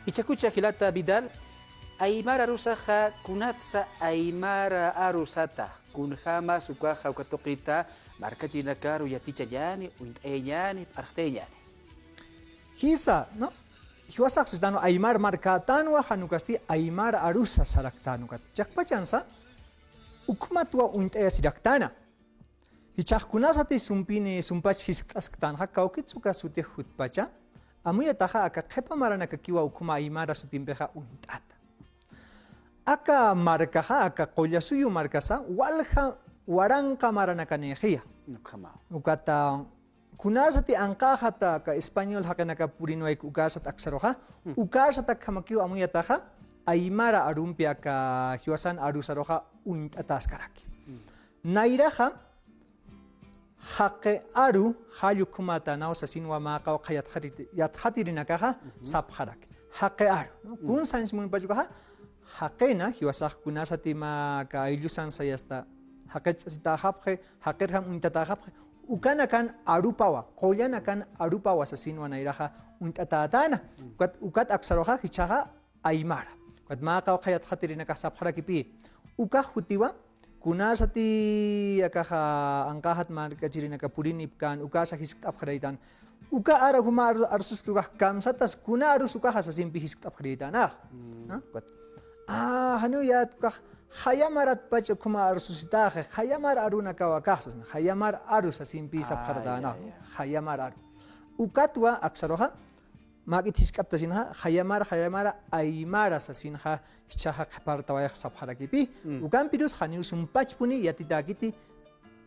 Ichakucha Hilata Vidal, Aymara Rusaja, Kunatsa Aymara Arusata, Kunjama Sukaja Ukatokita, Marcachinakaru Yatichayani, Uinteyani, Arteyani. Hisa, ¿no? Hiwasak sistano Aymar markatanwa hanukasti Aymar Arusa saraktanukat. Chakpachansa, Ukmatua Uinteya siraktana. Hichakkunasati sumpini sumpach hiskastan hakaukitsuka sute hutpacha. Amuya taha aka kepa maranaka kiwa ukuma Aymara sutimpeja uintata. Aka markaha aka qollasuyu markasa walha waranka maranaka nejia. Ukata kunasati angkahata ka Espanyol hakanaka purinoy ukasat aksaroha. Ukasat akamakiu amuya taha Aymara arumpia ka hiwasan arusaroha uintatas karaki. Nairaha hake aru hayu kumata nao sa sinwa makao kayat hatirinakaha sapharak. Hake aru. Kun sans mun pajukaha hake na hiwasak kunasati maka ilusan sayasta hake sita haphe hake ham untatahaphe ukanakan arupawa qoyanakan arupawa sa sinwa nairaha untatatana ukat aksaroha hichaha Aymara. Kat makao kayat hatirinaka sapharakipi uka hutiwa kunasati akaha angkahat markachirinaka purinipkan ukasa hiskap kharaitan uka ara huma arsus tuga kamsatas kuna arusuka hasasimpi hiskap kharaitan hanu ya tuka hayamarat pacha kuma arsusita hayamar aruna kawakasas hayamar arus hasimpi sapkhardana hayamar aru ukatwa aksaroha magit hiskap tasinha hayamar Aymara sasinha hichaha qapartawaya sapharakipi ukan pirus haniu sumpach puni yatidagiti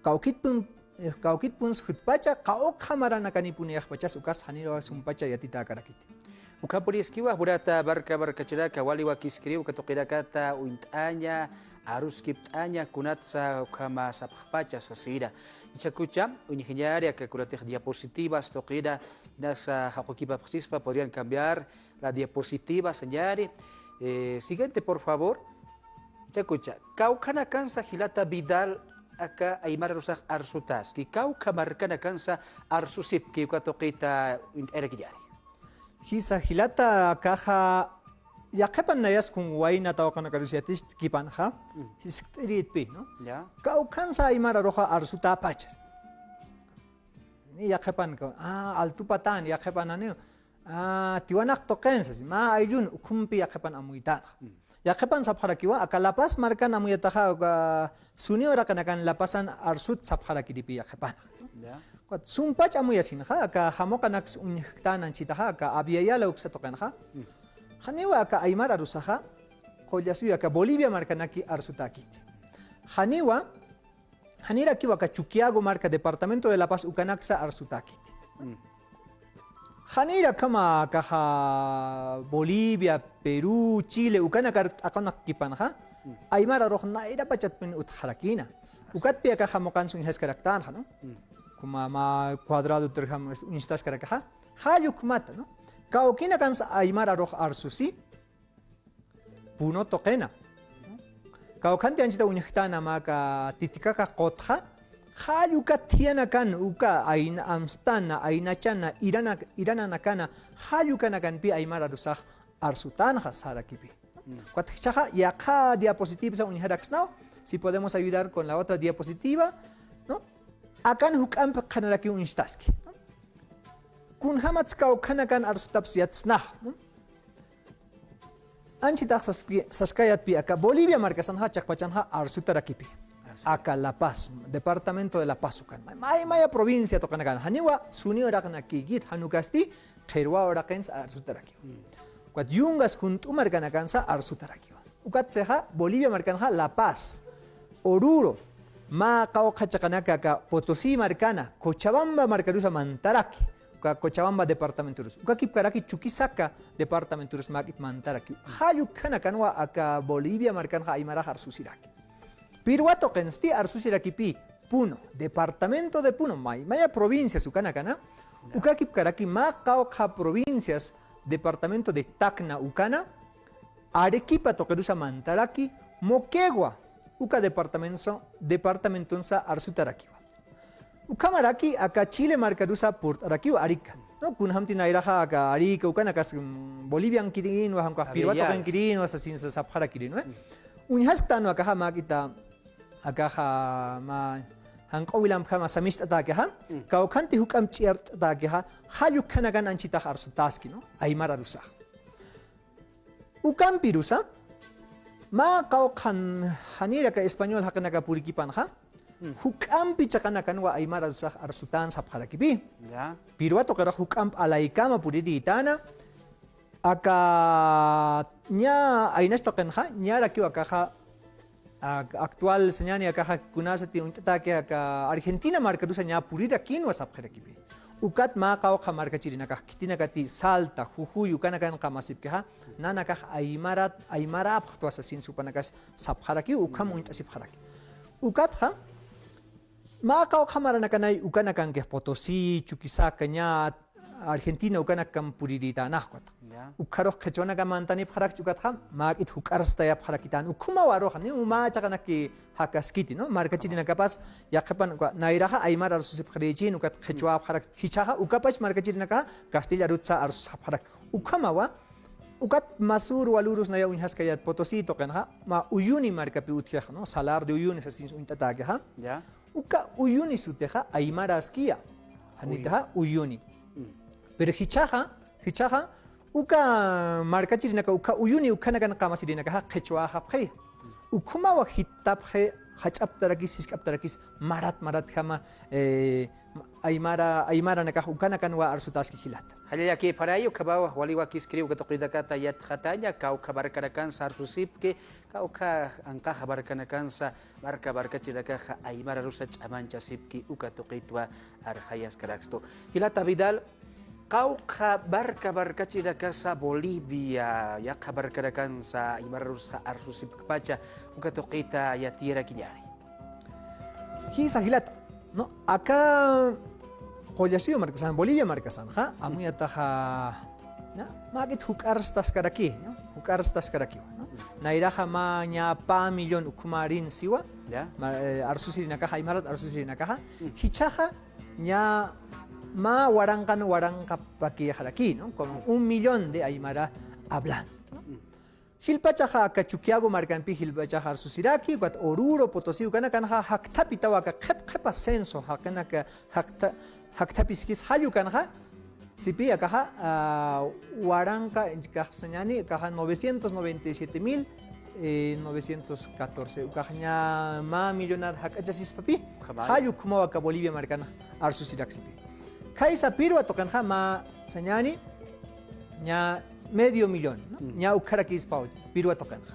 kaukit pun hutpacha kaok hamara nakani puni yakpachas ukas haniro sumpacha yatidagarakiti Ukapuri eskiwa burata barka chiraka wali wakiskriu katokirakata uintanya arus kiptanya kunatsa ukama saphapacha sasira ichakucha uningeniería que curate diapositivas toquida nasa hakokipa participar podrían cambiar la diapositiva señari siguiente por favor ichakucha kaukana kansa hilata Vidal aka Aymara rusak arsutas ki kauka markana kansa arsusip ki ukatokita erekiyari Hisa hilata kaha yakepan nayas kung waina tawakan karisiatis kipan ha hiskriit pi no kau kansa Aymara roja arsuta pachas ni yakepan ko altupatan yakepan anu tiwanak tokensas ma ayun ukumpi yakepan amuita yakepan sapharakiwa akalapas markan amuyataha sunio rakanakan lapasan arsut sapharakiripi yakepan Kuat sumpach amuyasin ha ka hamokanak unyhtanan chitaha ka abiayala uksatokan ha haniwa ka Aymara rusaha qollasuya ka Bolivia markanaki arsutakit hanira kiwa ka Chuquiago marca departamento de La Paz ukanaksa arsutakit hanira kama ka Bolivia Perú Chile ukanakar akanak kipan ha Aymara rohna ida pachatpin utharakina ukatpia ka hamokan sun heskaraktan ha no kuma ma cuadrado terham instas karakaha hayuk mata no kaukina kan sa Aymara roh arsusi puno tokena kaukanti anjita unyhtana maka titikaka qotha hayuka tiana kan uka aina amstana aina chana irana nakana hayuka nakan pi Aymara rusah arsutan hasarakipi kuat chaha yaka diapositiva unyhadax now si podemos ayudar con la otra diapositiva no akan hukam kanaraki unistaski kun hamats kau kanakan arsutapsiatsnah anchi tak saskayat pi aka Bolivia markasan ha chakpachan ha arsutarakipi aka La Paz departamento de La Paz ukan maya provincia to kanakan haniwa sunio raknaki git hanukasti khairwa orakens arsutaraki kwat yungas kuntu markanakan sa arsutaraki ukat seha Bolivia markan ha La Paz Oruro ma kau kachakanaka ka Potosí marcana Cochabamba marcarusa mantaraki ka Cochabamba departamento rus ka kipkaraki Chuquisaca departamento rus makit mantaraki hayu kana kanwa aka Bolivia markan ha Aymara arsusiraki pirwato kensti arsusiraki pi Puno departamento de Puno maya provincia sukana kana uka kipkaraki ma kau ka provincias departamento de Tacna ukana Arequipa tokerusa mantaraki Moquegua uka departamentonsa arsutarakiwa ukamaraki aka Chile marcarusa port arakiwa arikan no kunhamti nairaha ka Arica ukana kas Bolivian kirin wa hamka Piruato kan kirin wa sa sinsa saphara kirin wa unhas tano ka makita agaha ma hanqawilam kama samist atake ha ka kanti hukam chiar atake ha halu kanagan anchita harsu taski no aymara rusa ukam pirusa ma kau kan hanira ka español hakana ka purikipan ha hukam pichakana kan wa aymara rusa arsutan saphara kipi ya Piruato kara hukam alaikama puridi itana aka nya ainesto kan ha nyara ki akaha actual senyani akaha kunasati untake aka Argentina marka dusa nya purida kinwa saphara kipi ukat ma kau ka marka chirina ka kitina kati salta jujuy ukana kan kamasip ke ha nana ka aymara apto asasin supanakas saphara ki ukam untasip haraki ukat ha ma kau kamara nakanay ukana kan ke Potosí Chuquisaca nya Argentina ukana kan puririta nakot ukaro khechona ka mantani pharak chukat kham ma it hukarsta ya pharakitan ukuma waro khani uma chakana ki hakaskiti no markachirina kapas yakhapan nairaha aymar arsus phrechin ukat khechwa pharak hichaha ukapas markachirina ka Castilla rutsa arsus pharak ukama wa ukat masur walurus naya unhas kayat Potosí token ha ma uyuni marka pi uthya no salar de uyuni sasin untata ke ha ya uka uyuni suteja aymara askia hanitaha uyuni pero hichaha uka markachirina ka uka uyuni ukana kan kamasirina ka khechwa haphe ukuma wa hitaphe hachaptarakis siskaptarakis marat kama aymara naka ukana kan wa arsutaski hilat halaya ke parayo kabawa waliwa kiskriu ka toqidakata yat khatanya ka kabar kanakan sar susip ke ka angka kabar kanakan sa barka chiraka aymara rusach amancha sipki uka toqitwa arhayas karaksto hilata vidal kau kabar chiraka sa Bolivia ya kabar kanakan sa aymara rusha arsusip kepacha uka toqita yatira kinyari hisa hilat no acá Collasiyo markasan Bolivia markasan ha amu yataha na magit hukarstas karaki no hukarstas karaki no nairaha ma nya pa million ukumarin siwa ya arsusirina kaha imarat arsusirina kaha hichaha nya ma warangka paki haraki no como 1 millón de aymara hablando no? Hilpachaha kachukiago marcanpi hilpachaha arsusiraki kat Oruro Potosí ukana kanha haktapitawa ka khep ascenso hakana ka haktapiskis hayu kanha sipi akaha waranka kahseñani kaha 997,914 ukahnya ma millonar hakachasis papi hayu kumawa ka Bolivia marcana arsusirak sipi kaisa pirwa tokanha ma señani nya medio millón ¿no? Nya ukarakis pau pirwa tokanha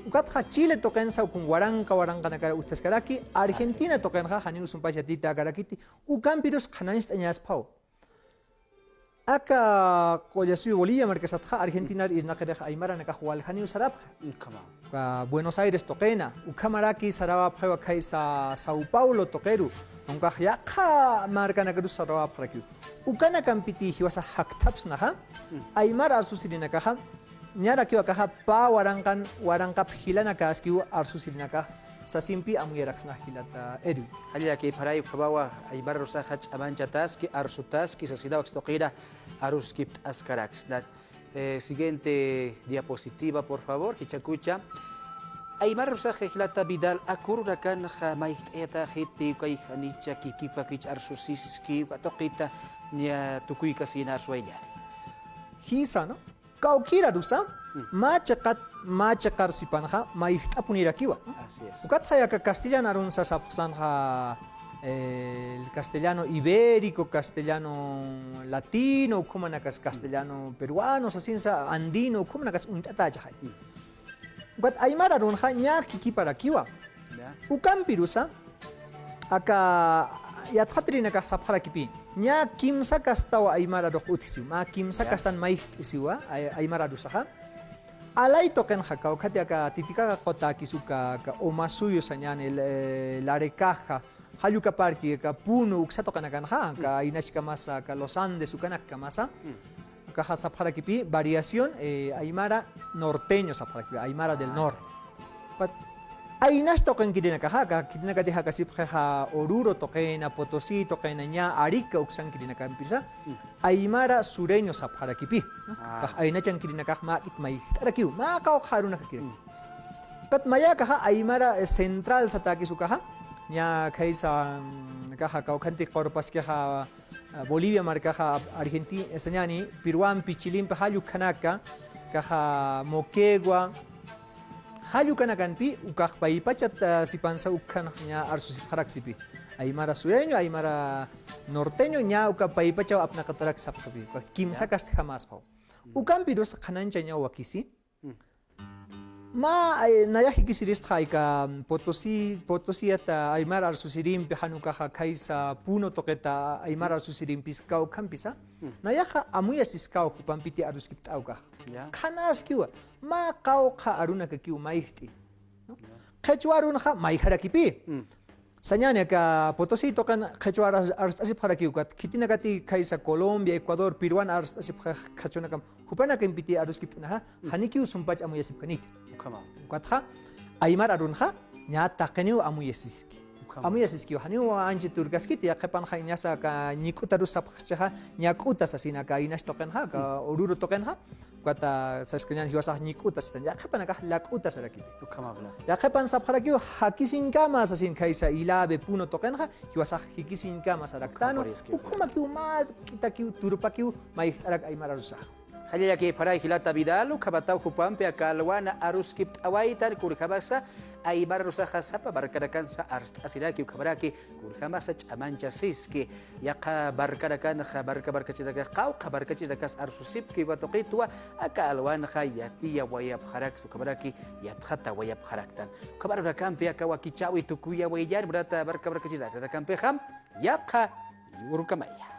ukatha Chile tokensa ukun waranka nakara ustaskaraki Argentina tokenha hani usumpachatita karakiti ukampirus khanais anyas pau aka Collasiyo Bolivia markasatha Argentina is nakara aymara nakahwal hani usarap ka Buenos Aires tokena ukamaraki saraba phawa kaisa Sao Paulo tokeru onka yakha marka nakaru saraba phraki ukana kampiti hiwasa haktaps naha aymara arsusirina kaha nyara kiwa kaha pa waranka hilana kaskiu arsusirina ka sasimpi amuyaraksna hilata edu halya ke parayo kabawa aymara rusa hach amanchataski arsutaski sasida oxtoqira aruskipt askaraksnat siguiente diapositiva por favor kichakucha aymara rusa hilata Vidal akururakan khamait eta khiti kai khanicha kikipa kich arsusiski toqita nya tukui kasina sueña hisa no kaukira dusa machakar sipanha maihtapunira kiwa así es ukatha ka castellano arunsa sapsanha el castellano ibérico castellano latino kumanakas castellano peruano sasinsa andino kumanakas untata jahai ukat aymara arunha nya kiki para kiwa ukampirusa aka yathatrina ka saphara kipi nya kimsa kastawa aymara rok uthisiu ma kimsa kastan mai isiwa aymara dusaha alai token hakau khatia ka titika kota kisuka ka omasuyo sanyane larecaja hayuka parki ka puno uksa tokan kan ha ka inashka masa ka Los Andes ukana kamasa ka saphara kipi variación aymara norteño saphara kipi aymara del norte Ainas toquen kirinakahaka, kirinakatiha kasip ha Oruro toqena, Potosí toqena nya Arica uksan kirinakampiza, Aymara sureño sapharakipi. Ainachan kirinakah ma itmay tarakiu, ma kau haruna kirin. Kat maya kaha Aymara central sataki sukaha, nya kaisa kaha kau kanti korpas kaha Bolivia markaha Argentina senyani Piruan pichilim pahayu kanaka kaha Moquegua hayu kanakan pi ukak pai pachat si pansa ukan nya arsu si harak sipi Aymara sureño Aymara norteño nya ukak pai pacha apna katarak sapkapi kim sakas jamas pau ukan pi dos kanancha nya wakisi ma naya hikisiris ka Potosí ata Aymara arsu sirim pi hanuka kaisa puno toketa Aymara arsu sirim piskau kampisa naya ka amuya siskau kupampiti arus kiptau ka kanas kiwa ma kau ka aruna ka kiu maihti khechua aruna ka maihara kipi sanyanya ka Potosí tokan khechua asip hara kiu kat kitina kati kaisa Colombia Ecuador Peruan asip khechuna kam hupana kempiti arus kiptina ha hanikiu sumpach amuya sip kanit katha Aymara arun ha nya takeniu amuya siski amuya siski haniu anji turgaskit ya kepan ha nyasa ka nikuta rusap khacha nya kuta sasina ka inas token ha ka Oruro token ha kata saskenyan hiwasa nikuta stan ya kepan ka lakuta saraki tukamabla ya kepan saphara kiu hakisin kama sasin kaisa ilabe puno token ha hiwasa hikisin kama saraktano ukuma kiu ma kita kiu turpa kiu mai arak Aymara rusa Hanya ki parai hilata bidalu kabatau kupampe akalwana arus kipt awaitar kurkabasa Aymara rusaha sapa barkadakan sa arst asilaki kabaraki kurkamasa chamancha siski yaka barkadakan barka citaka kau kabarka citakas arsusip ki watokitwa akalwana yati ya wayab harak su kabaraki yathata wayab haraktan kabarka kampe akawakichawi tukuya wayan berata barka citaka kampe ham yaka urkamaya